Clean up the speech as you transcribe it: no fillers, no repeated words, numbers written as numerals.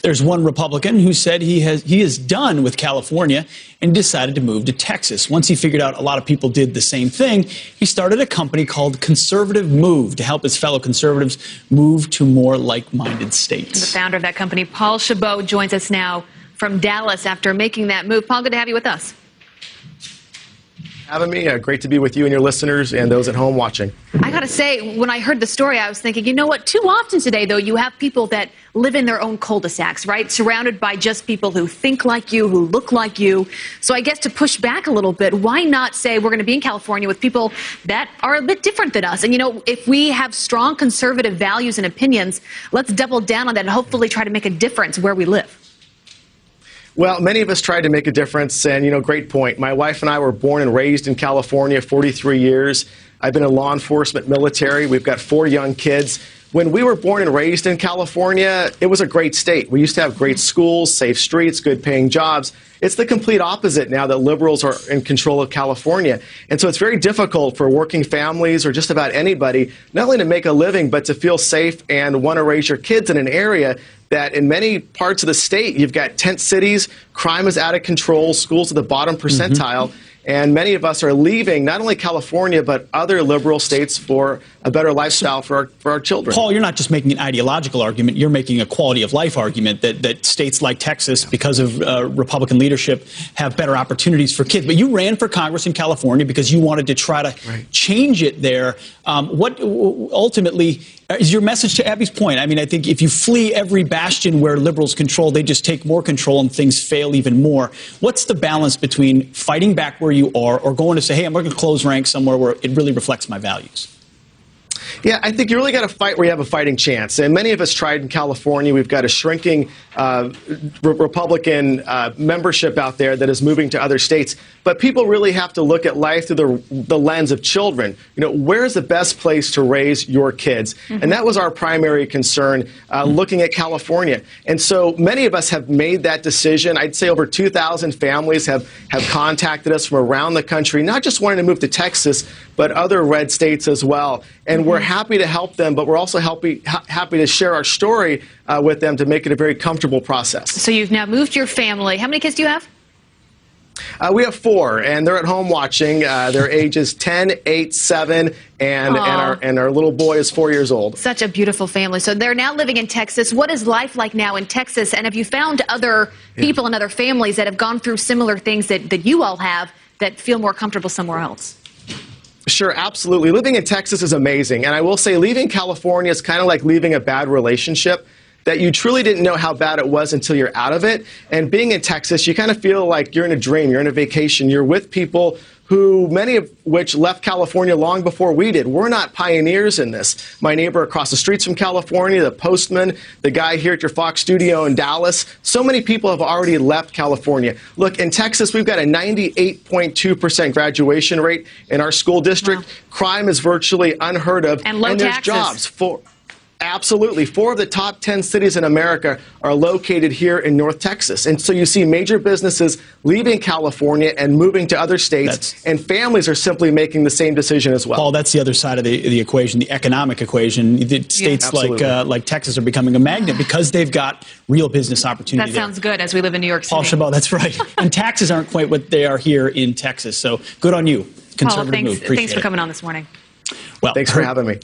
There's one Republican who said he is done with California and decided to move to Texas. Once he figured out a lot of people did the same thing, he started a company called Conservative Move to help his fellow conservatives move to more like-minded states. The founder of that company, Paul Chabot, joins us now from Dallas after making that move. Paul, good to have you with us. Having me. Great to be with you and your listeners and those at home watching. I got to say, when I heard the story, I was thinking, you know what? Too often today, though, you have people that live in their own cul-de-sacs, right? Surrounded by just people who think like you, who look like you. So I guess to push back a little bit, why not say we're going to be in California with people that are a bit different than us? And, you know, if we have strong conservative values and opinions, let's double down on that and hopefully try to make a difference where we live. Well, many of us tried to make a difference, and, you know, great point. My wife and I were born and raised in California, 43 years. I've been in law enforcement, military. We've got 4 young kids. When we were born and raised in California, it was a great state. We used to have great schools, safe streets, good-paying jobs. It's the complete opposite now that liberals are in control of California. And so it's very difficult for working families or just about anybody not only to make a living, but to feel safe and want to raise your kids in an area that in many parts of the state, you've got tent cities, crime is out of control, schools at the bottom percentile. And many of us are leaving not only California, but other liberal states for a better lifestyle for our children. Paul, you're not just making an ideological argument. You're making a quality of life argument that states like Texas, because of Republican leadership, have better opportunities for kids. But you ran for Congress in California because you wanted to try to change it there. What ultimately is your message to Abby's point? I mean, I think if you flee every bastion where liberals control, they just take more control and things fail even more. What's the balance between fighting back where you are or going to say, hey, I'm going to close ranks somewhere where it really reflects my values? Yeah, I think you really got to fight where you have a fighting chance. And many of us tried in California. We've got a shrinking Republican membership out there that is moving to other states. But people really have to look at life through the lens of children. You know, where's the best place to raise your kids? And that was our primary concern looking at California. And so many of us have made that decision. I'd say over 2,000 families have contacted us from around the country, not just wanting to move to Texas, but other red states as well. And we're happy to help them, but we're also happy to share our story with them to make it a very comfortable process. So you've now moved your family. How many kids do you have? We have 4, and they're at home watching. Their ages 10, 8, 7, and our little boy is 4 years old. Such a beautiful family. So they're now living in Texas. What is life like now in Texas? And have you found other people and other families that have gone through similar things that you all have that feel more comfortable somewhere else? Sure, absolutely. Living in Texas is amazing. And I will say leaving California is kind of like leaving a bad relationship that you truly didn't know how bad it was until you're out of it. And being in Texas, you kind of feel like you're in a dream, you're in a vacation, you're with people who, many of which left California long before we did. We're not pioneers in this. My neighbor across the street's from California, the postman, the guy here at your Fox studio in Dallas. So many people have already left California. Look, in Texas, we've got a 98.2% graduation rate in our school district. Wow. Crime is virtually unheard of. And low there's taxes. Jobs for... Absolutely. 4 of the top 10 cities in America are located here in North Texas. And so you see major businesses leaving California and moving to other states, and families are simply making the same decision as well. Paul, that's the other side of the equation, the economic equation. The states like Texas are becoming a magnet because they've got real business opportunity. That sounds good as we live in New York City. Paul Chabot, that's right. And taxes aren't quite what they are here in Texas. So good on you. Conservative Paul, move. Appreciate thanks for coming on this morning. Well, thanks for having me.